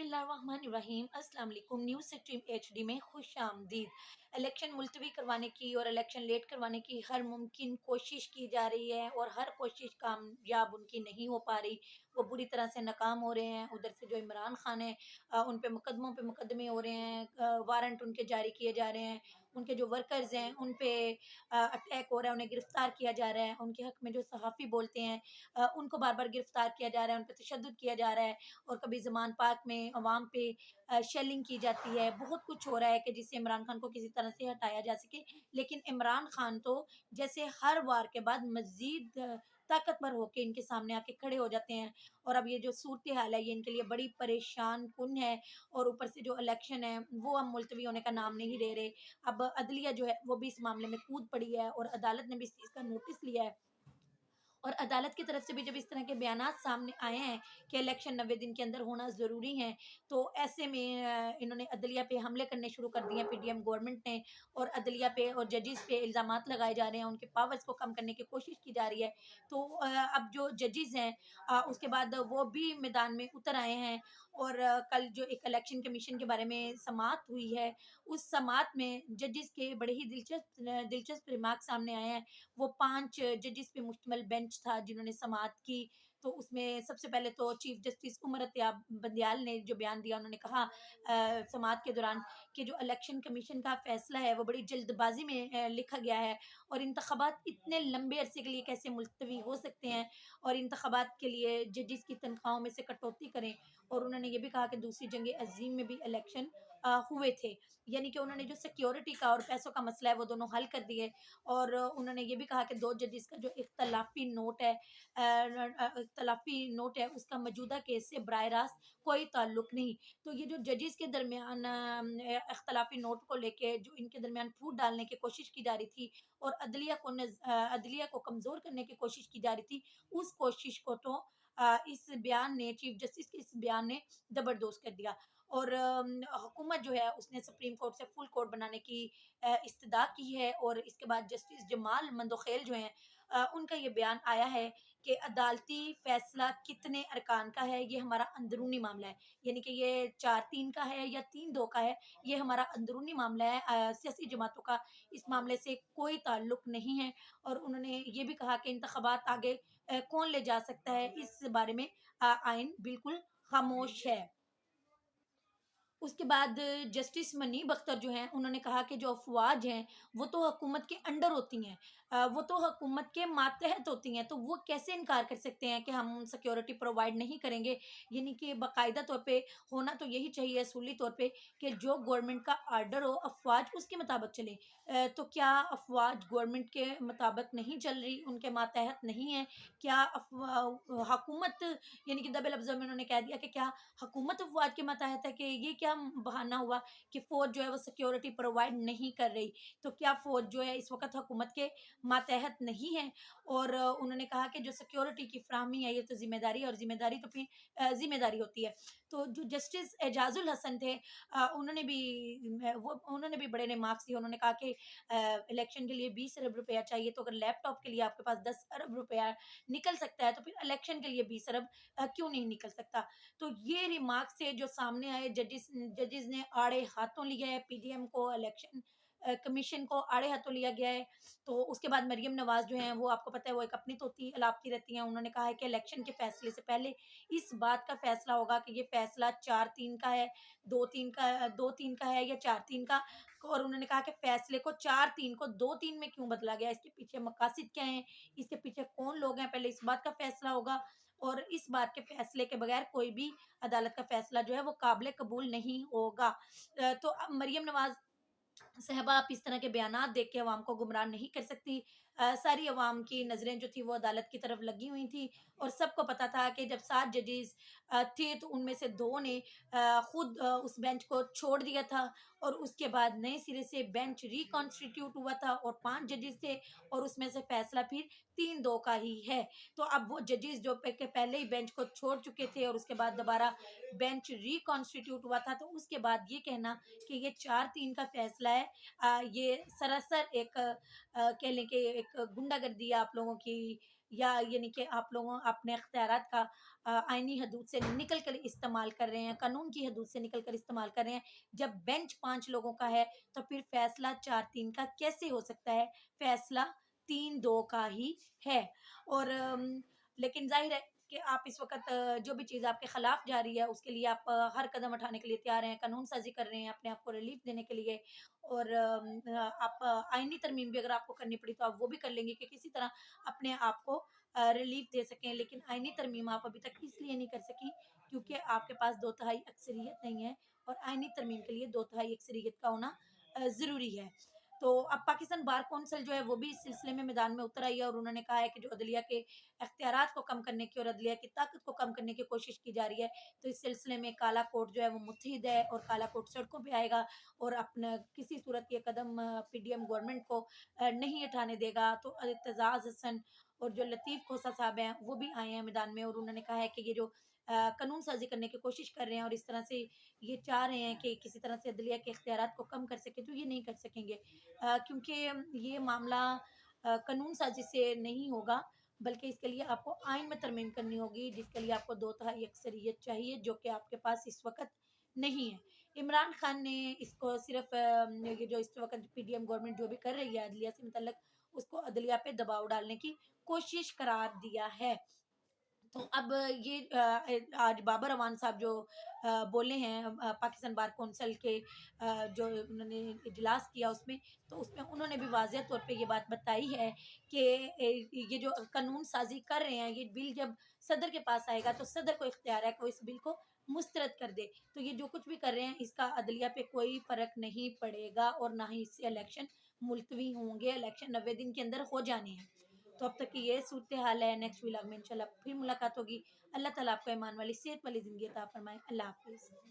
बिस्मिल्लाहिर्रहमानिर्रहीम। अस्सलाम वालेकुम। न्यूज़ स्ट्रीम HD में खुश आमदीद। इलेक्शन मुलतवी करवाने की और इलेक्शन लेट करवाने की हर मुमकिन कोशिश की जा रही है और हर कोशिश कामयाब उनकी नहीं हो पा रही, वो बुरी तरह से नाकाम हो रहे हैं। उधर से जो इमरान खान है, उन पे मुकदमों पे मुकदमे हो रहे हैं, वारंट उनके जारी किए जा रहे हैं, उनके जो वर्कर्स हैं उन पे अटैक हो रहा है, उन्हें गिरफ्तार किया जा रहा है, उनके हक में जो सहाफ़ी बोलते हैं उनको बार बार गिरफ्तार किया जा रहा है, उन पर तशद्दुद किया जा रहा है और कभी ज़मान पार्क में अवाम पे शेलिंग की जाती है। बहुत कुछ हो रहा है कि जिससे इमरान खान को किसी तरह से हटाया जा सके, लेकिन इमरान खान तो जैसे हर वार के बाद मज़ीद ताकतवर होके इनके सामने आके खड़े हो जाते हैं। और अब ये जो सूरत हाल है ये इनके लिए बड़ी परेशान कुन है और ऊपर से जो इलेक्शन है वो अब मुलतवी होने का नाम नहीं ले रहे। अब अदलिया जो है वो भी इस मामले में कूद पड़ी है और अदालत ने भी इस चीज़ का नोटिस लिया है। और अदालत की तरफ से भी जब इस तरह के बयानात सामने आए हैं कि इलेक्शन 90 दिन के अंदर होना ज़रूरी है, तो ऐसे में इन्होंने अदलिया पे हमले करने शुरू कर दिए हैं पीडीएम गवर्नमेंट ने। और अदलिया पे और जजेस पे इल्ज़ामात लगाए जा रहे हैं, उनके पावर्स को कम करने की कोशिश की जा रही है। तो अब जो जजेस हैं उसके बाद वो भी मैदान में उतर आए हैं। और कल जो एक इलेक्शन कमीशन के बारे में समाअत हुई है, उस समाअत में जजेस के बड़े ही दिलचस्प रिमार्क सामने आए हैं। वो 5 जजेस पे मुश्तमिल बेंच था जिन्होंने समाअत की। तो उसमें सबसे पहले तो चीफ जस्टिस उमर अत्याब बंदियाल ने जो बयान दिया, उन्होंने कहा समाअत के दौरान कि जो इलेक्शन कमीशन का फैसला है वो बड़ी जल्दबाजी में लिखा गया है और इंतखाबात इतने लंबे अरसे के लिए कैसे मुलतवी हो सकते हैं और इंतखाबात के लिए जजेस की तनख्वाहों में से कटौती करें। और उन्होंने ये भी कहा कि दूसरी जंग अजीम में भी इलेक्शन हुए थे, यानी कि उन्होंने जो सिक्योरिटी का और पैसों का मसला है वो दोनों हल कर दिए। और उन्होंने ये भी कहा कि 2 जजेस का जो इख्तलाफी नोट है उसका मौजूदा केस से बराह रास्त कोई ताल्लुक नहीं। तो ये जो जजेस के दरमियान इख्तलाफी नोट को लेके जो इनके दरमियान फूट डालने की कोशिश की जा रही थी और अदलिया को कमज़ोर करने की कोशिश की जा रही थी, उस कोशिश को तो इस बयान ने, चीफ जस्टिस के इस बयान ने ज़बरदोज़ कर दिया। और हुकूमत जो है उसने सुप्रीम कोर्ट से फुल कोर्ट बनाने की इस्तदा की है। और इसके बाद जस्टिस जमाल मंदोखेल जो हैं उनका ये बयान आया है कि अदालती फैसला कितने अरकान का है ये हमारा अंदरूनी मामला है, यानी कि ये 4-3 का है या 3-2 का है, ये हमारा अंदरूनी मामला है, सियासी जमातों का इस मामले से कोई ताल्लुक नहीं है। और उन्होंने ये भी कहा कि इंतखाबात आगे कौन ले जा सकता है इस बारे में आइन बिल्कुल खामोश है। उसके बाद जस्टिस मनीब अख्तर जो हैं उन्होंने कहा कि जो अफ़वाज हैं वो तो हुकूमत के अंडर होती हैं, वो तो हुकूमत के मातहत होती हैं, तो वो कैसे इनकार कर सकते हैं कि हम सिक्योरिटी प्रोवाइड नहीं करेंगे। यानी कि बाकायदा तौर पे होना तो यही चाहिए असूली तौर पे कि जो गवर्नमेंट का आर्डर हो अफ़वाज उसके मुताबिक चलें। तो क्या अफ़वाज गवर्नमेंट के मुताबिक नहीं चल रही, उनके मातहत नहीं है? क्या हुकूमत, यानी कि दबे लफ्ज़ों में उन्होंने कह दिया कि क्या हुकूमत अफ़वाज के मातहत है, कि ये क्या बहाना हुआ कि फ़ौज जो है वो सिक्योरिटी प्रोवाइड नहीं कर रही। तो क्या फ़ौज जो है इस वक़्त हुकूमत के मातहत नहीं है? और उन्होंने कहा कि जो सिक्योरिटी की फ़राहमी है ये तो ज़िम्मेदारी है और ज़िम्मेदारी तो फिर ज़िम्मेदारी होती है। तो जो जस्टिस एजाज़ुल हसन थे उन्होंने भी बड़े रिमार्क्स दिए। उन्होंने कहा कि इलेक्शन के लिए 20 अरब रुपया चाहिए, तो अगर लैपटॉप के लिए आपके पास 10 अरब रुपया निकल सकता है तो फिर इलेक्शन के लिए 20 अरब क्यों नहीं निकल सकता? तो ये रिमार्क से जो सामने आए, जजेस ने आड़े हाथों लिया है पीडीएम को, इलेक्शन कमीशन को आड़े हाथों लिया गया है। तो उसके बाद मरियम नवाज़ जो हैं वो आपको पता है वो एक अपनी तोती अलापती रहती हैं। उन्होंने कहा है कि इलेक्शन के फैसले से पहले इस बात का फैसला होगा कि ये फैसला 4-3 का है, 2-3 का है या 4-3 का। और उन्होंने कहा कि फैसले को 4-3 को 2-3 में क्यों बदला गया, इसके पीछे मकासद क्या हैं, इसके पीछे कौन लोग हैं, पहले इस बात का फैसला होगा। और इस बात के फैसले के बगैर कोई भी अदालत का फैसला जो है वो काबिल कबूल नहीं होगा। तो अब मरियम नवाज़ साहबा आप इस तरह के बयानात देख के अवाम को गुमराह नहीं कर सकती। सारी अवाम की नज़रें जो थी वो अदालत की तरफ लगी हुई थी और सबको पता था कि जब 7 जजेस थे तो उनमें से 2 ने खुद उस बेंच को छोड़ दिया था और उसके बाद नए सिरे से बेंच रिकॉन्स्टिट्यूट हुआ था और 5 जजेस थे और उसमें से फैसला फिर 3-2 का ही है। तो अब वो जजेस जो के पहले ही बेंच को छोड़ चुके थे और उसके बाद दोबारा बेंच रिकॉन्स्टिट्यूट हुआ था, तो उसके बाद ये कहना कि ये 4-3 का फैसला है, ये सरासर एक कह लें कि एक गुंडागर्दी है आप लोगों की, या यानी कि आप लोगों अपने इख्तियारात का आईनी हदूद से निकल कर इस्तेमाल कर रहे हैं, कानून की हदूद से निकल कर इस्तेमाल कर रहे हैं। जब बेंच 5 लोगों का है, तो फिर फैसला 4-3 का कैसे हो सकता है? फैसला 3-2 का ही है। और लेकिन ज़ाहिर है कि आप इस वक़्त जो भी चीज़ आपके खिलाफ जा रही है, उसके लिए आप हर कदम उठाने के लिए तैयार हैं, कानून साज़ी कर रहे हैं अपने आप को रिलीफ़ देने के लिए। और आप आईनी तरमीम भी अगर आपको करनी पड़ी तो आप वो भी कर लेंगे कि किसी तरह अपने आप को रिलीफ़ दे सकें। लेकिन आईनी तरमीम आप अभी तक इसलिए नहीं कर सकीं क्योंकि आपके पास 2 तिहाई अक्सरियत नहीं है, और आईनी तरमीम के लिए 2 तिहाई अक्सरियत का होना ज़रूरी है। तो अब पाकिस्तान बार कौंसिल जो है वो भी इस सिलसिले में मैदान में उतर आई है, और उन्होंने कहा है कि जो अदलिया के इख्तियारात को कम करने की और अदलिया की ताकत को कम करने की कोशिश की जा रही है। तो इस सिलसिले में काला कोर्ट जो है वो मुत्तहिद है, और काला कोर्ट सड़कों पे आएगा, और अपना किसी सूरत ये कदम पीडीएम गवर्नमेंट को नहीं उठाने देगा। तो एतजाज़ हसन और जो लतीफ़ खोसा साहब हैं वो भी आए हैं मैदान में, और उन्होंने कहा है कि ये जो कानून साज़ी करने की कोशिश कर रहे हैं और इस तरह से ये चाह रहे हैं कि किसी तरह से अदलिया के इख्तियारात को कम कर सकें, तो ये नहीं कर सकेंगे। क्योंकि ये मामला कानून साज़ी से नहीं होगा, बल्कि इसके लिए आपको आइन में तरमीम करनी होगी, जिसके लिए आपको 2 तिहाई अक्सरियत चाहिए, जो कि आपके पास इस वक़्त नहीं है। इमरान खान ने इसको सिर्फ़ ये जो इस वक़्त पीडीएम गवर्नमेंट जो भी कर रही है अदलिया से मुतल्लिक़, उसको अदलिया पे दबाव डालने की कोशिश करार दिया है। तो अब ये आज बाबर अवान साहब जो बोले हैं पाकिस्तान बार कौंसिल के जो उन्होंने इजलास किया उसमें, तो उसमें उन्होंने भी वाज़ेह तौर पे ये बात बताई है कि ये जो कानून साज़ी कर रहे हैं, ये बिल जब सदर के पास आएगा तो सदर को इख्तियार है कि वो इस बिल को मुस्तरद कर दे। तो ये जो कुछ भी कर रहे हैं इसका अदलिया पे कोई फ़र्क नहीं पड़ेगा, और ना ही इससे इलेक्शन मुलतवी होंगे, इलेक्शन 90 दिन के अंदर हो जाने हैं। तो अब तक की ये सूरत हाल है। नेक्स्ट व्लॉग में इंशाल्लाह फिर मुलाकात होगी। अल्लाह ताला आपको ईमान वाली सेहत वाली ज़िंदगी अता फरमाए। अल्लाह हाफ़िज़।